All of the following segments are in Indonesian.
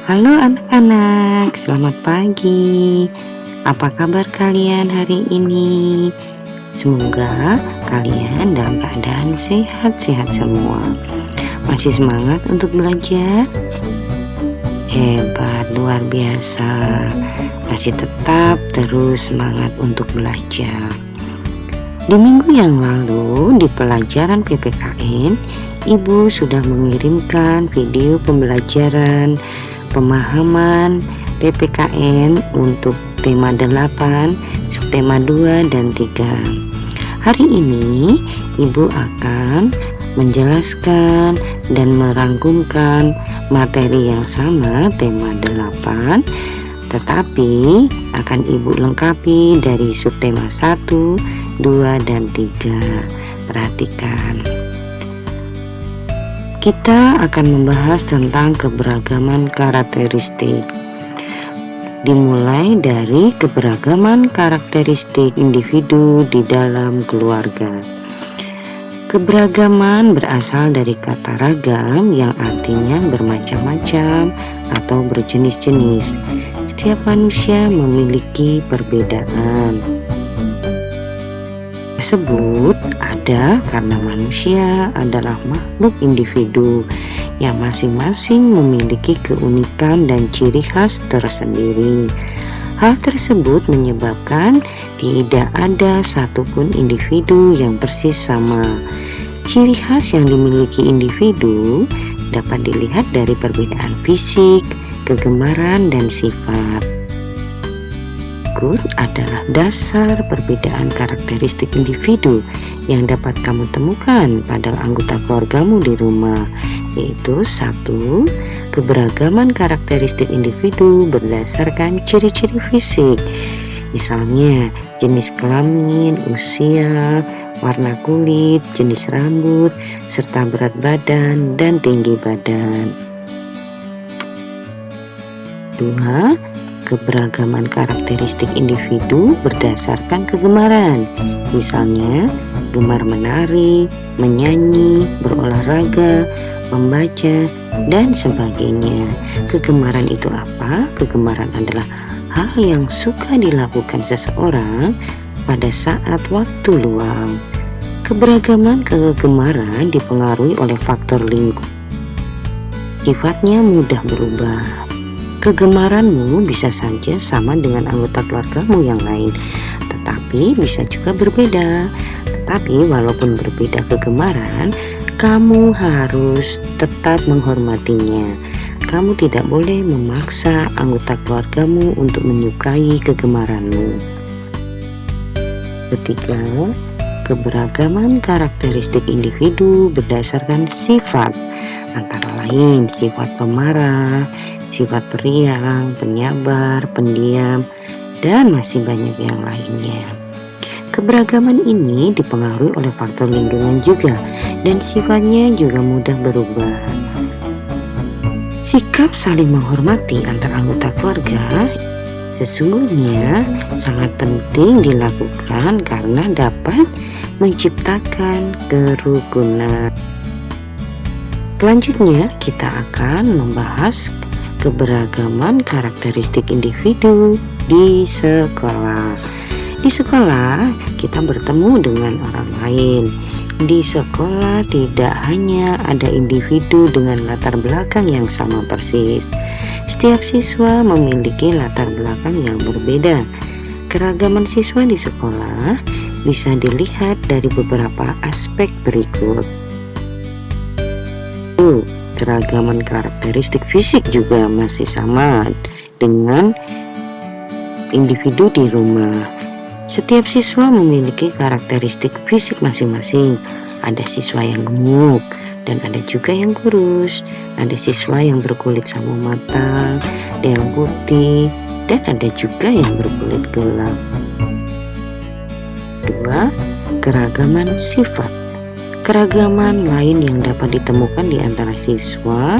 Halo anak-anak, selamat pagi. Apa kabar kalian hari ini? Semoga kalian dalam keadaan sehat-sehat semua. Masih semangat untuk belajar? Hebat, luar biasa. Masih tetap terus semangat untuk belajar. Di minggu yang lalu di pelajaran PPKN, Ibu sudah mengirimkan video pembelajaran pemahaman PPKN untuk tema 8, subtema 2 dan 3. Hari ini Ibu akan menjelaskan dan merangkumkan materi yang sama tema 8, tetapi akan Ibu lengkapi dari subtema 1, 2 dan 3. Perhatikan. Kita akan membahas tentang keberagaman karakteristik. Dimulai dari keberagaman karakteristik individu di dalam keluarga. Keberagaman berasal dari kata ragam yang artinya bermacam-macam atau berjenis-jenis. Setiap manusia memiliki perbedaan tersebut ada karena manusia adalah makhluk individu yang masing-masing memiliki keunikan dan ciri khas tersendiri. Hal tersebut menyebabkan tidak ada satupun individu yang persis sama. Ciri khas yang dimiliki individu dapat dilihat dari perbedaan fisik, kegemaran, dan sifat. Berikut adalah dasar perbedaan karakteristik individu yang dapat kamu temukan pada anggota keluargamu di rumah, yaitu 1. Keberagaman karakteristik individu berdasarkan ciri-ciri fisik, misalnya jenis kelamin, usia, warna kulit, jenis rambut, serta berat badan dan tinggi badan. 2. Keberagaman karakteristik individu berdasarkan kegemaran, misalnya gemar menari, menyanyi, berolahraga, membaca, dan sebagainya. Kegemaran itu apa? Kegemaran adalah hal yang suka dilakukan seseorang pada saat waktu luang. Keberagaman kegemaran dipengaruhi oleh faktor lingkungan. Sifatnya mudah berubah. Kegemaranmu bisa saja sama dengan anggota keluargamu yang lain, tetapi bisa juga berbeda. Tetapi walaupun berbeda kegemaran, kamu harus tetap menghormatinya. Kamu tidak boleh memaksa anggota keluargamu untuk menyukai kegemaranmu. 3. Keberagaman karakteristik individu berdasarkan sifat, antara lain sifat pemarah, sifat periang, penyabar, pendiam, dan masih banyak yang lainnya. Keberagaman ini dipengaruhi oleh faktor lingkungan juga, dan sifatnya juga mudah berubah. Sikap saling menghormati antar anggota keluarga sesungguhnya sangat penting dilakukan karena dapat menciptakan kerukunan. Selanjutnya kita akan membahas keberagaman karakteristik individu di sekolah. Di sekolah kita bertemu dengan orang lain. Di sekolah tidak hanya ada individu dengan latar belakang yang sama persis. Setiap siswa memiliki latar belakang yang berbeda. Keragaman siswa di sekolah bisa dilihat dari beberapa aspek berikut. Keragaman karakteristik fisik juga masih sama dengan individu di rumah. Setiap siswa memiliki karakteristik fisik masing-masing. Ada siswa yang gemuk dan ada juga yang kurus. Ada siswa yang berkulit sawo matang, ada yang putih, dan ada juga yang berkulit gelap. 2. Keragaman sifat. Keragaman lain yang dapat ditemukan di antara siswa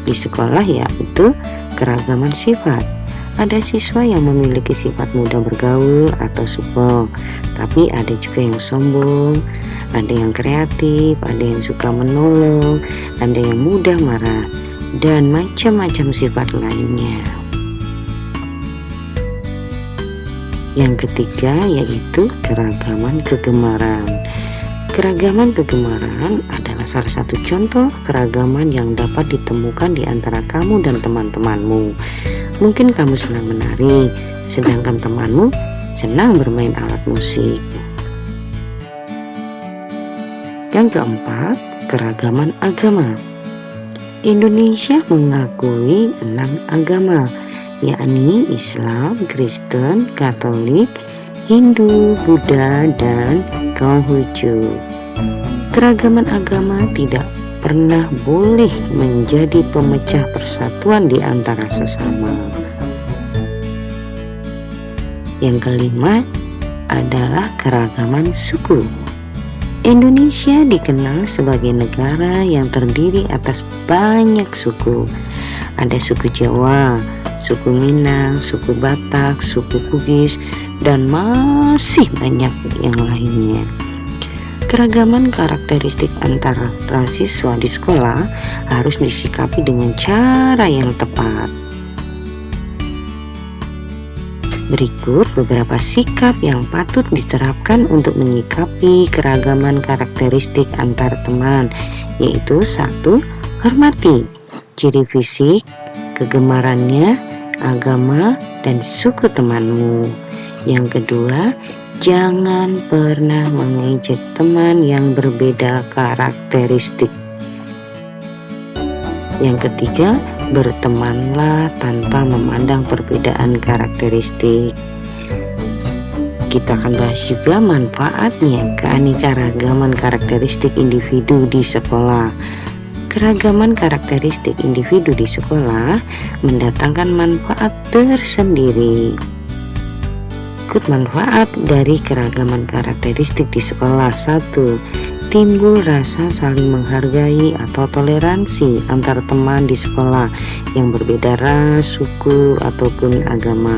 di sekolah yaitu keragaman sifat. Ada siswa yang memiliki sifat mudah bergaul atau supel, tapi ada juga yang sombong, ada yang kreatif, ada yang suka menolong, ada yang mudah marah. dan macam-macam sifat lainnya. Yang ketiga yaitu keragaman kegemaran. Keragaman kegemaran adalah salah satu contoh keragaman yang dapat ditemukan di antara kamu dan teman-temanmu. Mungkin kamu senang menari, sedangkan temanmu senang bermain alat musik. Yang keempat, keragaman agama. Indonesia mengakui 6 agama, yakni Islam, Kristen, Katolik, Hindu, Buddha, dan Konghucu. Keragaman agama tidak pernah boleh menjadi pemecah persatuan di antara sesama. Yang kelima adalah keragaman suku. Indonesia dikenal sebagai negara yang terdiri atas banyak suku. Ada suku Jawa, suku Minang, suku Batak, suku Bugis, dan masih banyak yang lainnya. Keragaman karakteristik antara siswa di sekolah harus disikapi dengan cara yang tepat. Berikut beberapa sikap yang patut diterapkan untuk menyikapi keragaman karakteristik antar teman, yaitu 1. Hormati ciri fisik, kegemarannya, agama, dan suku temanmu. Yang kedua, jangan pernah mengejek teman yang berbeda karakteristik. Yang ketiga, bertemanlah tanpa memandang perbedaan karakteristik. Kita akan bahas juga manfaatnya keanekaragaman karakteristik individu di sekolah. Keragaman karakteristik individu di sekolah mendatangkan manfaat tersendiri. Ikut manfaat dari keragaman karakteristik di sekolah. 1. Timbul rasa saling menghargai atau toleransi antar teman di sekolah yang berbeda ras, suku, ataupun agama.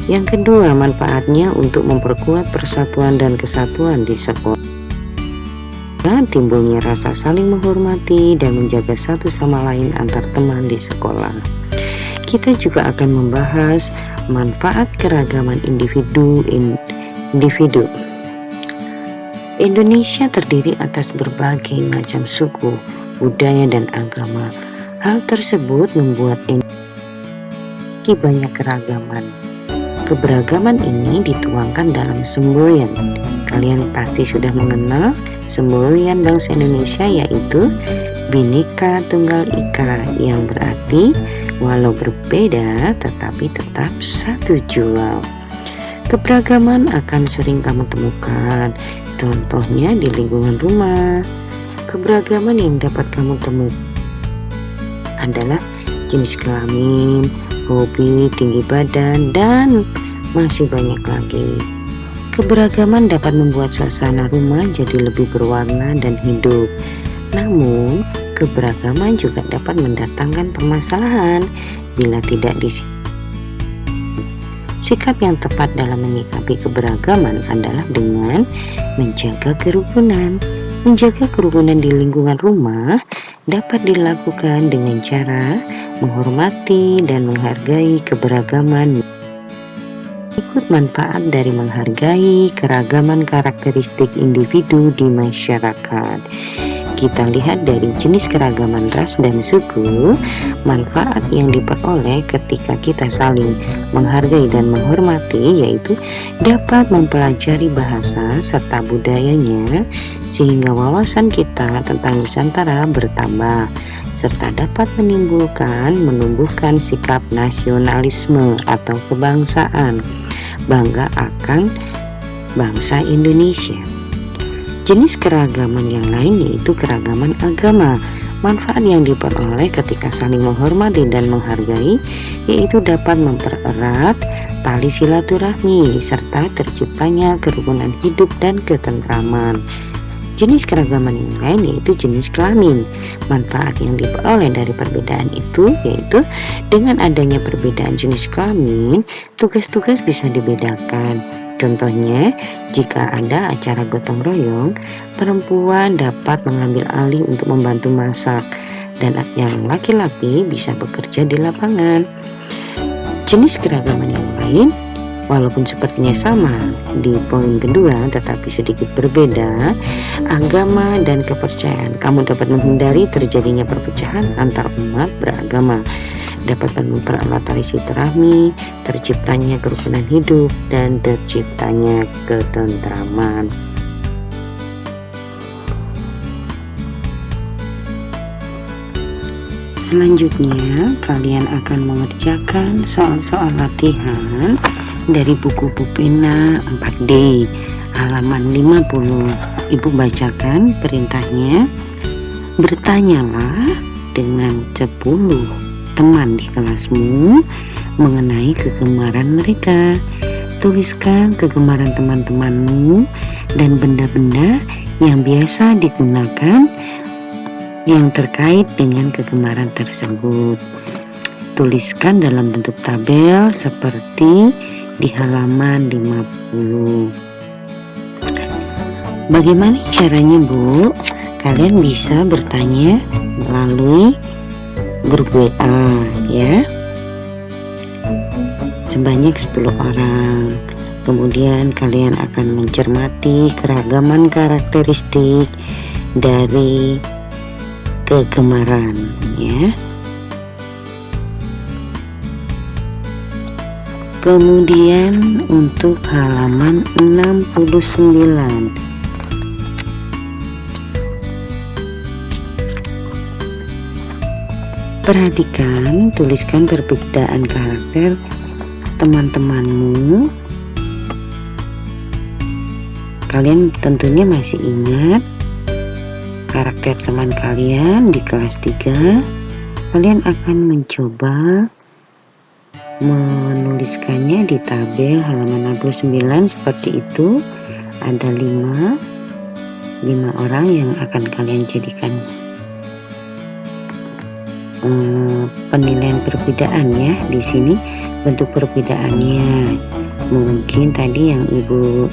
Yang kedua, manfaatnya untuk memperkuat persatuan dan kesatuan di sekolah. Timbulnya rasa saling menghormati dan menjaga satu sama lain antar teman di sekolah. Kita juga akan membahas manfaat keragaman individu. Indonesia terdiri atas berbagai macam suku, budaya, dan agama. Hal tersebut membuat Indonesia banyak keragaman. Keberagaman ini dituangkan dalam semboyan. Kalian pasti sudah mengenal semboyan bangsa Indonesia, yaitu Bhinneka Tunggal Ika, yang berarti walau berbeda tetapi tetap satu jua. Keberagaman akan sering kamu temukan, contohnya di lingkungan rumah. Keberagaman yang dapat kamu temukan adalah jenis kelamin, hobi, tinggi badan, dan masih banyak lagi. Keberagaman dapat membuat suasana rumah jadi lebih berwarna dan hidup. Namun, keberagaman juga dapat mendatangkan permasalahan bila tidak disiplin. Sikap yang tepat dalam menyikapi keberagaman adalah dengan menjaga kerukunan. Menjaga kerukunan di lingkungan rumah dapat dilakukan dengan cara menghormati dan menghargai keberagaman. Ikut manfaat dari menghargai keragaman karakteristik individu di masyarakat. Kita lihat dari jenis keragaman ras dan suku, manfaat yang diperoleh ketika kita saling menghargai dan menghormati yaitu dapat mempelajari bahasa serta budayanya sehingga wawasan kita tentang Nusantara bertambah, serta dapat menumbuhkan sikap nasionalisme atau kebangsaan, bangga akan bangsa Indonesia. Jenis keragaman yang lain yaitu keragaman agama. Manfaat yang diperoleh ketika saling menghormati dan menghargai yaitu dapat mempererat tali silaturahmi serta terciptanya kerukunan hidup dan ketentraman. Jenis keragaman yang lain yaitu jenis kelamin. Manfaat yang diperoleh dari perbedaan itu yaitu dengan adanya perbedaan jenis kelamin, tugas-tugas bisa dibedakan. Contohnya, jika ada acara gotong royong, perempuan dapat mengambil alih untuk membantu masak, dan yang laki-laki bisa bekerja di lapangan. Jenis keragaman yang lain, walaupun sepertinya sama di poin kedua, tetapi sedikit berbeda, agama dan kepercayaan. Kamu dapat menghindari terjadinya perpecahan antar umat beragama, dapat mempererat tali silaturahmi, terciptanya kerukunan hidup, dan terciptanya ketentraman. Selanjutnya, kalian akan mengerjakan soal-soal latihan dari buku Pupena 4D halaman 50. Ibu bacakan perintahnya. Bertanyalah dengan 10 teman di kelasmu mengenai kegemaran mereka. Tuliskan kegemaran teman-temanmu dan benda-benda yang biasa digunakan yang terkait dengan kegemaran tersebut. Tuliskan dalam bentuk tabel seperti di halaman 50. Bagaimana caranya, Bu? Kalian bisa bertanya melalui grup WA ya. Sebanyak 10 orang. Kemudian kalian akan mencermati keragaman karakteristik dari kegemaran ya. Kemudian untuk halaman 69, perhatikan, tuliskan perbedaan karakter teman-temanmu. Kalian tentunya masih ingat karakter teman kalian di kelas 3. Kalian akan mencoba menuliskannya di tabel halaman 69 seperti itu. Ada 5 orang yang akan kalian jadikan penilaian perbedaan ya. Di sini bentuk perbedaannya mungkin tadi yang Ibu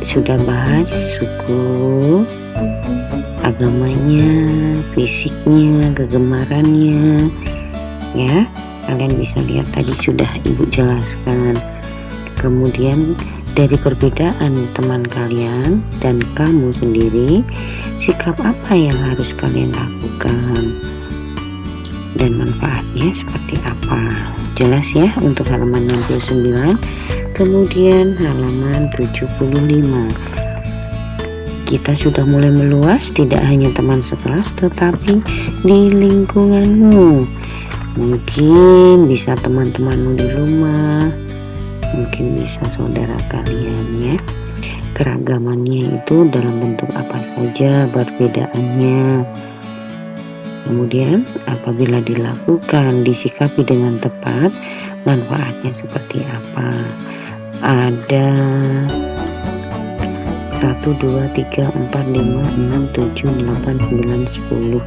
sudah bahas, suku, agamanya, fisiknya, kegemarannya ya. Kalian bisa lihat tadi sudah Ibu jelaskan. Kemudian dari perbedaan teman kalian dan kamu sendiri, sikap apa yang harus kalian lakukan dan manfaatnya seperti apa. Jelas ya untuk halaman 69. Kemudian halaman 75, kita sudah mulai meluas, tidak hanya teman sekelas tetapi di lingkunganmu. Mungkin bisa teman-temanmu di rumah, mungkin bisa saudara kalian ya. Keragamannya itu dalam bentuk apa saja perbedaannya. Kemudian apabila dilakukan, disikapi dengan tepat, manfaatnya seperti apa. Ada 1, 2, 3, 4, 5, 6, 7, 8, 9, 10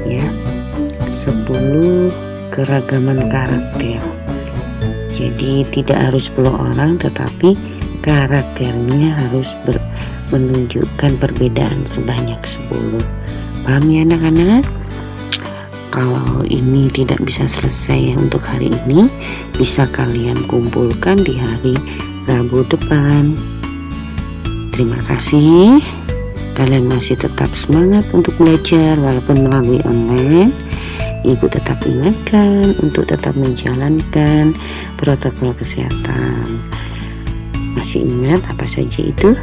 ya. 10 keragaman karakter. Jadi tidak harus 10 orang, tetapi karakternya harus menunjukkan perbedaan sebanyak 10. Paham ya anak-anak? Kalau ini tidak bisa selesai untuk hari ini, bisa kalian kumpulkan di hari Rabu depan. Terima kasih. Kalian masih tetap semangat untuk belajar walaupun melalui online. Ibu tetap ingatkan untuk tetap menjalankan protokol kesehatan. Masih ingat apa saja itu?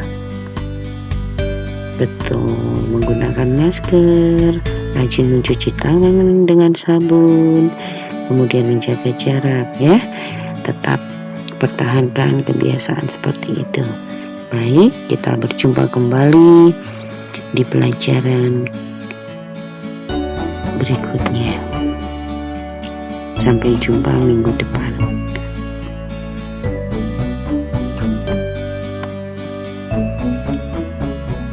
Betul, menggunakan masker, rajin mencuci tangan dengan sabun, kemudian menjaga jarak ya. Tetap pertahankan kebiasaan seperti itu. Baik, kita berjumpa kembali di pelajaran berikutnya. Sampai jumpa minggu depan.